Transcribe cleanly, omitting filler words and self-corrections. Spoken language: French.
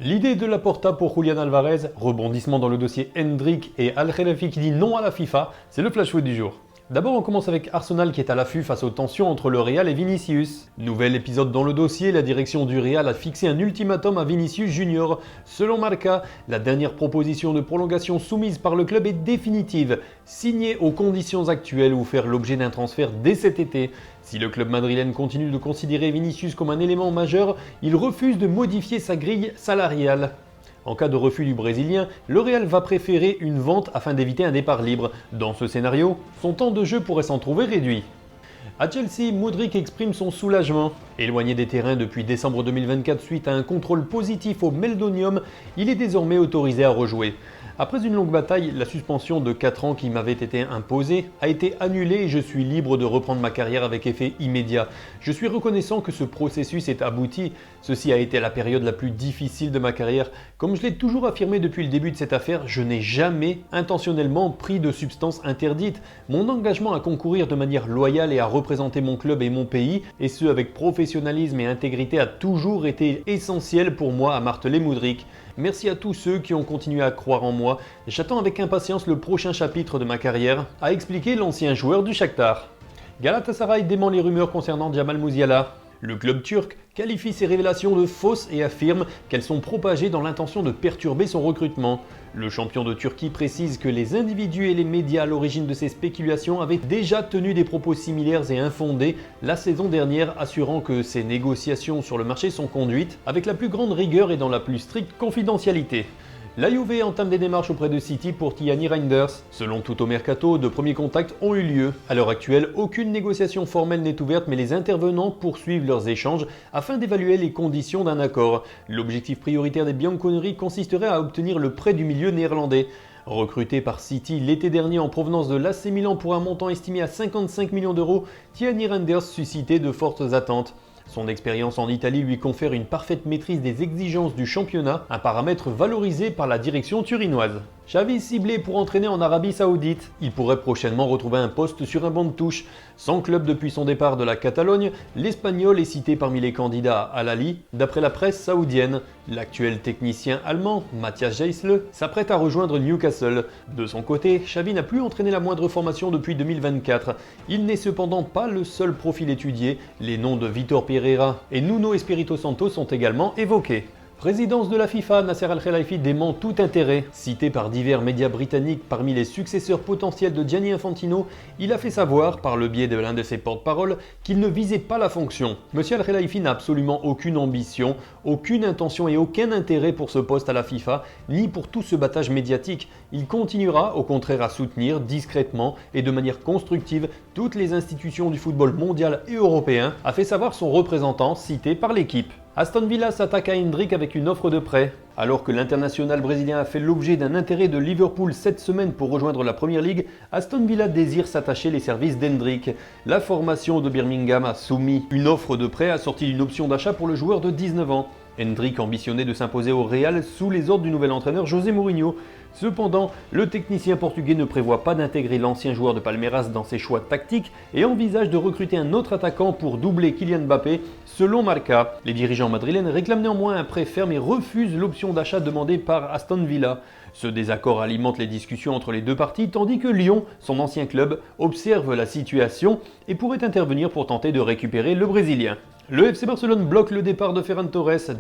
L'idée de Laporta pour Julián Alvarez, rebondissement dans le dossier Endrick et Al Khelaifi qui dit non à la FIFA, c'est le flash foot du jour. D'abord on commence avec Arsenal qui est à l'affût face aux tensions entre le Real et Vinicius. Nouvel épisode dans le dossier, la direction du Real a fixé un ultimatum à Vinicius Junior. Selon Marca, la dernière proposition de prolongation soumise par le club est définitive, signée aux conditions actuelles ou faire l'objet d'un transfert dès cet été. Si le club madrilène continue de considérer Vinicius comme un élément majeur, il refuse de modifier sa grille salariale. En cas de refus du Brésilien, le Real va préférer une vente afin d'éviter un départ libre. Dans ce scénario, son temps de jeu pourrait s'en trouver réduit. À Chelsea, Mudryk exprime son soulagement. Éloigné des terrains depuis décembre 2024 suite à un contrôle positif au Meldonium, il est désormais autorisé à rejouer. Après une longue bataille, la suspension de 4 ans qui m'avait été imposée a été annulée et je suis libre de reprendre ma carrière avec effet immédiat. Je suis reconnaissant que ce processus est abouti. Ceci a été la période la plus difficile de ma carrière. Comme je l'ai toujours affirmé depuis le début de cette affaire, je n'ai jamais intentionnellement pris de substances interdites. Mon engagement à concourir de manière loyale et à représenter mon club et mon pays, et ce avec professionnalisme et intégrité, a toujours été essentiel pour moi, a martelé Mudryk. Merci à tous ceux qui ont continué à croire en moi. J'attends avec impatience le prochain chapitre de ma carrière, a expliqué l'ancien joueur du Shakhtar. Galatasaray dément les rumeurs concernant Jamal Musiala. Le club turc qualifie ces révélations de fausses et affirme qu'elles sont propagées dans l'intention de perturber son recrutement. Le champion de Turquie précise que les individus et les médias à l'origine de ces spéculations avaient déjà tenu des propos similaires et infondés la saison dernière, assurant que ces négociations sur le marché sont conduites avec la plus grande rigueur et dans la plus stricte confidentialité. La Juve entame des démarches auprès de City pour Tiani Reinders. Selon Tutto Mercato, de premiers contacts ont eu lieu. À l'heure actuelle, aucune négociation formelle n'est ouverte, mais les intervenants poursuivent leurs échanges afin d'évaluer les conditions d'un accord. L'objectif prioritaire des Bianconeri consisterait à obtenir le prêt du milieu néerlandais. Recruté par City l'été dernier en provenance de l'AC Milan pour un montant estimé à 55 millions d'euros, Tiani Reinders suscitait de fortes attentes. Son expérience en Italie lui confère une parfaite maîtrise des exigences du championnat, un paramètre valorisé par la direction turinoise. Xavi ciblé pour entraîner en Arabie Saoudite. Il pourrait prochainement retrouver un poste sur un banc de touche. Sans club depuis son départ de la Catalogne, l'Espagnol est cité parmi les candidats à Al-Ahly. D'après la presse saoudienne, l'actuel technicien allemand, Matthias Geisle, s'apprête à rejoindre Newcastle. De son côté, Xavi n'a plus entraîné la moindre formation depuis 2024. Il n'est cependant pas le seul profil étudié. Les noms de Vitor Pereira et Nuno Espirito Santo sont également évoqués. Présidence de la FIFA, Nasser Al Khelaifi dément tout intérêt. Cité par divers médias britanniques parmi les successeurs potentiels de Gianni Infantino, il a fait savoir, par le biais de l'un de ses porte-paroles, qu'il ne visait pas la fonction. Monsieur Al Khelaifi n'a absolument aucune ambition, aucune intention et aucun intérêt pour ce poste à la FIFA, ni pour tout ce battage médiatique. Il continuera au contraire à soutenir discrètement et de manière constructive toutes les institutions du football mondial et européen, a fait savoir son représentant cité par l'équipe. Aston Villa s'attaque à Endrick avec une offre de prêt. Alors que l'international brésilien a fait l'objet d'un intérêt de Liverpool cette semaine pour rejoindre la Premier League, Aston Villa désire s'attacher les services d'Endrick. La formation de Birmingham a soumis une offre de prêt assortie d'une option d'achat pour le joueur de 19 ans. Endrick ambitionnait de s'imposer au Real sous les ordres du nouvel entraîneur José Mourinho. Cependant, le technicien portugais ne prévoit pas d'intégrer l'ancien joueur de Palmeiras dans ses choix tactiques et envisage de recruter un autre attaquant pour doubler Kylian Mbappé, selon Marca. Les dirigeants madrilènes réclament néanmoins un prêt ferme et refusent l'option d'achat demandée par Aston Villa. Ce désaccord alimente les discussions entre les deux parties, tandis que Lyon, son ancien club, observe la situation et pourrait intervenir pour tenter de récupérer le Brésilien. Le FC Barcelone bloque le départ de Ferran Torres. D'après